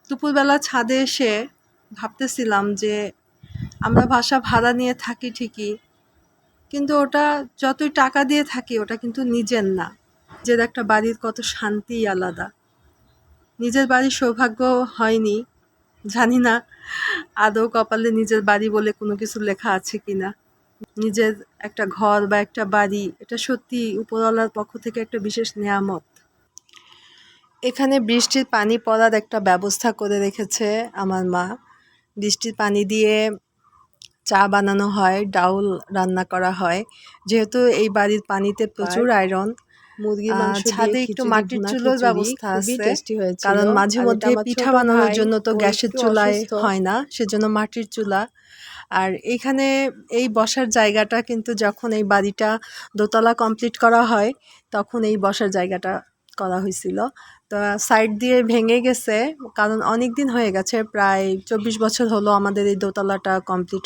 দুপুরবেলা ছাদে এসে ভাবতেছিলাম যে আমরা বাসা ভাড়া নিয়ে থাকি ঠিকই, কিন্তু ওটা যতই টাকা দিয়ে থাকি ওটা কিন্তু নিজের না। নিজের একটা বাড়ির কত শান্তি আলাদা। নিজের বাড়ির সৌভাগ্য হয়নি, জানি না আদৌ কপালে নিজের বাড়ি বলে কোনো কিছু লেখা আছে কিনা। নিজের একটা ঘর বা একটা বাড়ি, এটা সত্যি উপরওয়ালার পক্ষ থেকে একটা বিশেষ নেয়ামত। এখানে বৃষ্টির পানি পড়ার একটা ব্যবস্থা করে রেখেছে আমার মা। বৃষ্টির পানি দিয়ে চা বানানো হয়, ডাউল রান্না করা হয়। যেহেতু এই বাড়ির পানিতে প্রচুর আয়রন, মুরগির মাংস দিয়ে ছাদে একটু খিচুড়ি, মাটির ভুনা চুলোর খিচুড়ি ব্যবস্থা খুবই আছে, টেস্টি হয়েছিল। কারণ মাঝে আর এটা মধ্যে আমার পিঠা ছোট বানানোর ভাই, জন্য তো ও গ্যাসের একটু চুলায় অসুস্থ। হয় না, সেজন্য মাটির চুলা। আর এখানে এই বসার জায়গাটা কিন্তু যখন এই বাড়িটা দোতলা কমপ্লিট করা হয় তখন এই বসার জায়গাটা করা হয়েছিল। তো সাইড দিয়ে ভেঙে গেছে, কারণ অনেক দিন হয়ে গেছে, প্রায় 24 বছর হলো আমাদের এই দোতলাটা কমপ্লিট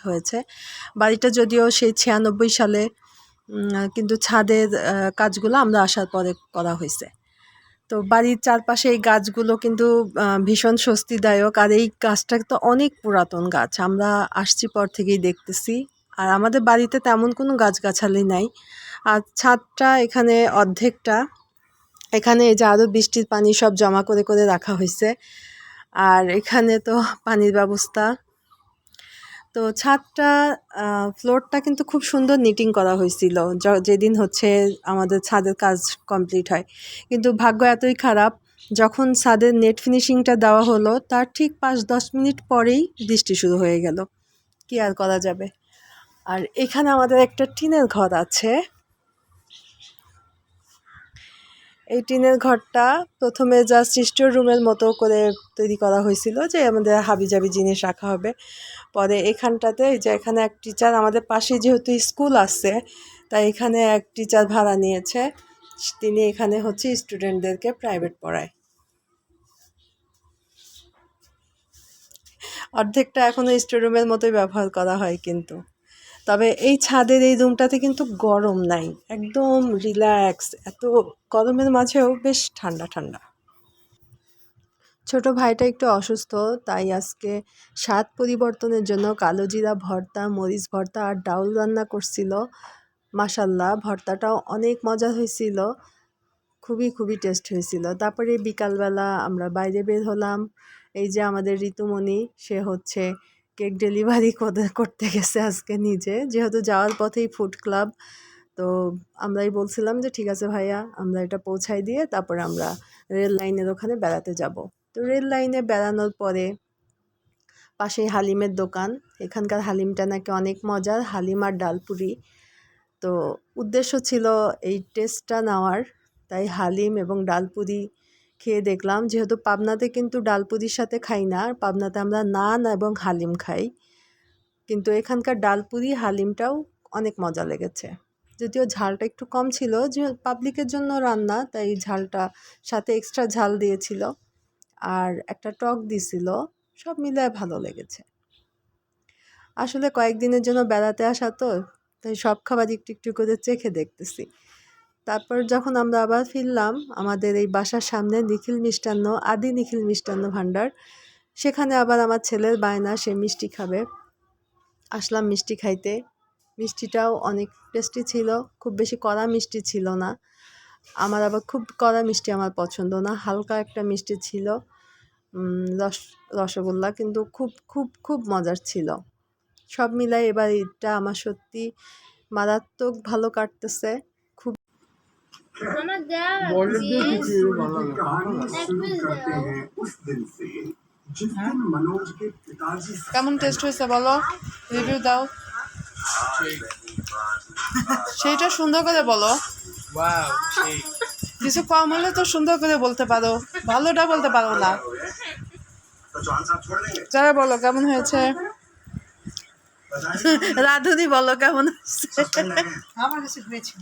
হয়েছে। বাড়িটা যদিও সেই 96 সালে, কিন্তু ছাদের কাজগুলো আমরা আসার পরে করা হয়েছে। তো বাড়ির চারপাশে এই গাছগুলো কিন্তু ভীষণ স্বস্তিদায়ক। আর এই গাছটা তো অনেক পুরাতন গাছ, আমরা আসছি পর থেকেই দেখতেছি। আর আমাদের বাড়িতে তেমন কোনো গাছগাছালি নাই। আর ছাদটা এখানে অর্ধেকটা, এখানে এই যে আরও বৃষ্টির পানি সব জমা করে করে রাখা হয়েছে। আর এখানে তো পানির ব্যবস্থা। তো ছাদটা, ফ্লোরটা কিন্তু খুব সুন্দর নিটিং করা হয়েছিল যেদিন হচ্ছে আমাদের ছাদের কাজ কমপ্লিট হয়। কিন্তু ভাগ্য এতই খারাপ, যখন ছাদের নেট ফিনিশিংটা দেওয়া হলো তার ঠিক 5-10 মিনিট পরেই বৃষ্টি শুরু হয়ে গেল। কি আর করা যাবে। আর এখানে আমাদের একটা টিনের ঘর আছে। এই টিনের ঘরটা প্রথমে জাস্ট স্টোর রুমের মতো করে তৈরি করা হয়েছিল, যে আমাদের হাবিজাবি জিনিস রাখা হবে। পরে এখানটাতে, এই যে এখানে এক টিচার, আমাদের পাশে যেহেতু স্কুল আছে তাই এখানে এক টিচার ভাড়া নিয়েছে, তিনি এখানে হচ্ছে স্টুডেন্টদেরকে প্রাইভেট পড়ায়। অর্ধেকটা এখনও স্টোর রুমের মতোই ব্যবহার করা হয়, কিন্তু তবে এই ছাদের এই রুমটাতে কিন্তু গরম নাই, একদম রিল্যাক্স। এত গরমের মাঝেও বেশ ঠান্ডা ঠান্ডা। ছোট ভাইটা একটু অসুস্থ, তাই আজকে স্বাদ পরিবর্তনের জন্য কালো জিরা ভর্তা, মরিচ ভর্তা আর ডাউল রান্না করছিল। মাশাল্লাহ, ভর্তাটাও অনেক মজা হয়েছিল, খুবই খুবই টেস্ট হয়েছিল। তারপরে বিকালবেলা আমরা বাইরে বের হলাম। এই যে আমাদের ঋতুমণি, সে হচ্ছে কেক ডেলিভারি করতে গেছে আজকে নিজে, যেহেতু যাওয়ার পথেই ফুড ক্লাব। তো আমরাই বলছিলাম যে ঠিক আছে ভাইয়া, আমরা এটা পৌঁছাই দিয়ে তারপরে আমরা রেল লাইনের ওখানে বেড়াতে যাব। তো রেল লাইনে বেড়ানোর পরে পাশেই হালিমের দোকান, এখানকার হালিমটা নাকি অনেক মজার, হালিম আর ডালপুরি। তো উদ্দেশ্য ছিল এই টেস্টটা নেওয়ার, তাই হালিম এবং ডালপুরি খেয়ে দেখলাম। যেহেতু পাবনাতে কিন্তু ডালপুরির সাথে খাই না, পাবনাতে আমরা নান এবং হালিম খাই, কিন্তু এখানকার ডালপুরি হালিমটাও অনেক মজা লেগেছে। যদিও ঝালটা একটু কম ছিল, যে পাবলিকের জন্য রান্না তাই ঝালটা সাথে এক্সট্রা ঝাল দিয়েছিল, আর একটা টক দিছিল। সব মিলিয়ে ভালো লেগেছে। আসলে কয়েকদিনের জন্য বেড়াতে আসা তো, তাই সব খাবার একটু একটু করে চেখে দেখতেছি। তারপর যখন আমরা আবার ফিরলাম আমাদের এই বাসার সামনে নিখিল মিষ্টান্ন, আদি নিখিল মিষ্টান্ন ভাণ্ডার, সেখানে আবার আমার ছেলের বায়না, সে মিষ্টি খাবে। আসলাম মিষ্টি খাইতে। মিষ্টিটাও অনেক টেস্টি ছিল, খুব বেশি কড়া মিষ্টি ছিল না। আমার আবার খুব কড়া মিষ্টি আমার পছন্দ না, হালকা একটা মিষ্টি ছিল, রসগোল্লা, কিন্তু খুব খুব খুব মজার ছিল। সব মিলাই এবার ঈদটা আমার সত্যি মারাত্মক ভালো কাটতেছে। খুব কেমন টেস্ট হয়েছে বলো, রিভিউ দাও। সেইটা সুন্দর করে বলো, কিছু কম হলে তো সুন্দর করে বলতে পারো, ভালোটা বলতে পারো না। যারা বলো কেমন হয়েছে, রাধুনি বলো কেমন হয়েছে। আমার কাছে হয়েছে।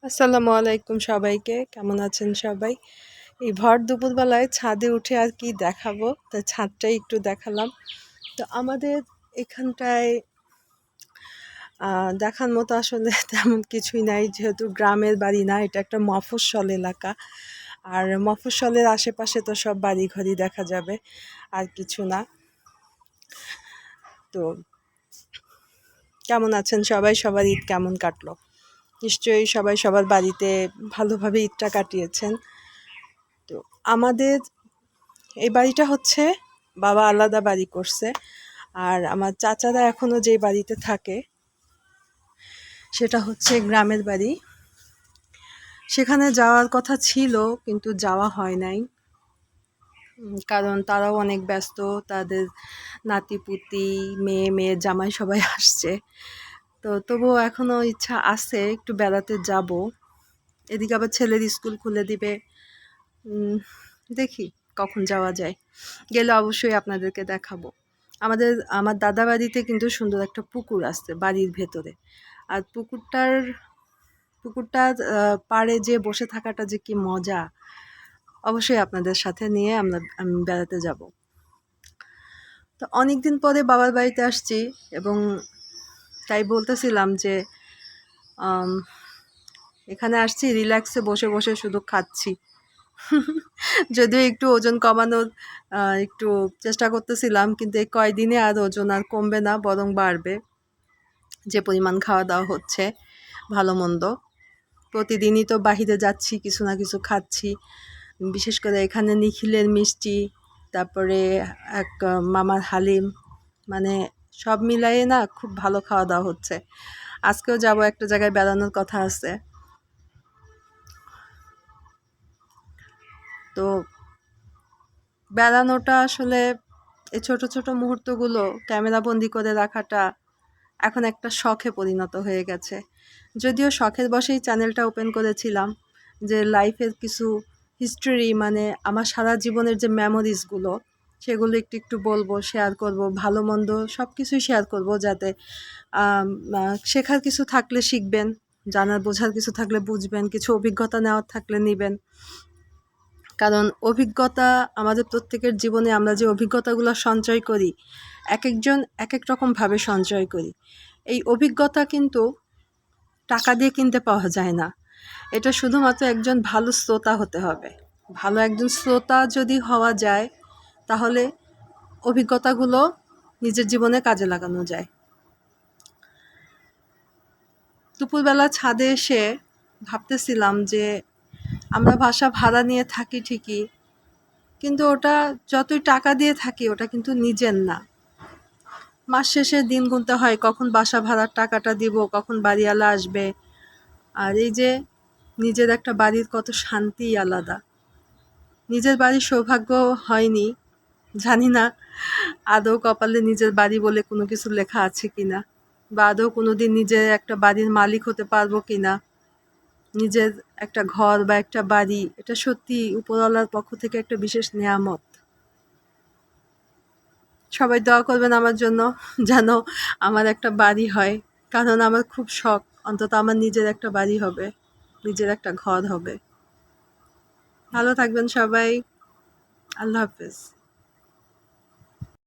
আসসালামু আলাইকুম সবাইকে, কেমন আছেন সবাই? এই ভর দুপুরবেলায় ছাদে উঠে আর কি দেখাবো, তা ছাদটাই একটু দেখালাম। তো আমাদের এখানটায় দেখার মতো আসলে তেমন কিছুই নাই, যেহেতু গ্রামের বাড়ি না, এটা একটা মফস্বল এলাকা। আর মফস্বলের আশেপাশে তো সব বাড়িঘরই দেখা যাবে, আর কিছু না। তো কেমন আছেন সবাই? সবার ঈদ কেমন কাটলো? নিশ্চয়ই সবাই সবার বাড়িতে ভালোভাবে ঈদটা কাটিয়েছেন। তো আমাদের এই বাড়িটা হচ্ছে বাবা আলাদা বাড়ি করছে, আর আমার চাচারা এখনও যে বাড়িতে থাকে সেটা হচ্ছে গ্রামের বাড়ি। সেখানে যাওয়ার কথা ছিল কিন্তু যাওয়া হয় নাই, কারণ তারাও অনেক ব্যস্ত, তাদের নাতিপুতি মেয়ের জামাই সবাই আসছে। তো তবুও এখনও ইচ্ছা আছে একটু বেড়াতে যাব। এদিকে আবার ছেলের স্কুল খুলে দিবে, দেখি কখন যাওয়া যায়। গেলে অবশ্যই আপনাদেরকে দেখাবো। আমার দাদা বাড়িতে কিন্তু সুন্দর একটা পুকুর আছে বাড়ির ভেতরে, আর পুকুরটার পাড়ে যে বসে থাকাটা যে কি মজা, অবশ্যই আপনাদের সাথে নিয়ে আমি বেড়াতে যাব। তো অনেকদিন পরে বাবার বাড়িতে আসছি, এবং তাই বলতেছিলাম যে এখানে আসছি রিল্যাক্সে বসে বসে শুধু খাচ্ছি। যদিও একটু ওজন কমানোর একটু চেষ্টা করতেছিলাম, কিন্তু এই কয়দিনে আর ওজন আর কমবে না, বরং বাড়বে। যে পরিমাণ খাওয়া দাওয়া হচ্ছে ভালো মন্দ, প্রতিদিনই তো বাহিরে যাচ্ছি, কিছু না কিছু খাচ্ছি। বিশেষ করে এখানে নিখিলের মিষ্টি, তারপরে এক মামার হালিম, মানে সব মিলাইয়ে না খুব ভালো খাওয়া দাওয়া হচ্ছে। আজকেও যাব, একটা জায়গায় বেড়ানোর কথা আছে। তো বেড়ানোটা আসলে এই ছোট ছোট মুহূর্তগুলো ক্যামেরাবন্দি করে রাখাটা এখন একটা শখে পরিণত হয়ে গেছে। যদিও শখের বশেই চ্যানেলটা ওপেন করেছিলাম, যে লাইফের কিছু হিস্টোরি, মানে আমার সারা জীবনের যে মেমোরিজগুলো সেগুলো একটু একটু বলবো, শেয়ার করব, ভালো মন্দ সব কিছুই শেয়ার করব, যাতে শেখার কিছু থাকলে শিখবেন, জানার বোঝার কিছু থাকলে বুঝবেন, কিছু অভিজ্ঞতা নেওয়ার থাকলে নেবেন। কারণ অভিজ্ঞতা আমাদের প্রত্যেকের জীবনে, আমরা যে অভিজ্ঞতাগুলো সঞ্চয় করি, এক একজন এক এক রকমভাবে সঞ্চয় করি। এই অভিজ্ঞতা কিন্তু টাকা দিয়ে কিনতে পাওয়া যায় না, এটা শুধুমাত্র একজন ভালো শ্রোতা হতে হবে। ভালো একজন শ্রোতা যদি হওয়া যায়, তাহলে অভিজ্ঞতাগুলো নিজের জীবনে কাজে লাগানো যায়। দুপুরবেলা ছাদে এসে ভাবতেছিলাম যে আমরা বাসা ভাড়া নিয়ে থাকি ঠিকই, কিন্তু ওটা যতই টাকা দিয়ে থাকি ওটা কিন্তু নিজের না। মাস শেষে দিন গুনতে হয়, কখন বাসা ভাড়ার টাকাটা দিব, কখন বাড়িওয়ালা আসবে। আর এই যে নিজের একটা বাড়ির কত শান্তি আলাদা। নিজের বাড়ির সৌভাগ্য হয়নি, জানি না আদৌ কপালে নিজের বাড়ি বলে কোনো কিছু লেখা আছে কিনা, বা আদৌ কোনোদিন নিজের একটা বাড়ির মালিক হতে পারবো কিনা। নিজের একটা ঘর বা একটা বাড়ি, এটা সত্যি উপরওয়ালার পক্ষ থেকে একটা বিশেষ নেয়ামত। সবাই দোয়া করবেন আমার জন্য, যেন আমার একটা বাড়ি হয়, কারণ আমার খুব শখ অন্তত আমার নিজের একটা বাড়ি হবে, নিজের একটা ঘর হবে। ভালো থাকবেন সবাই, আল্লাহ হাফেজ।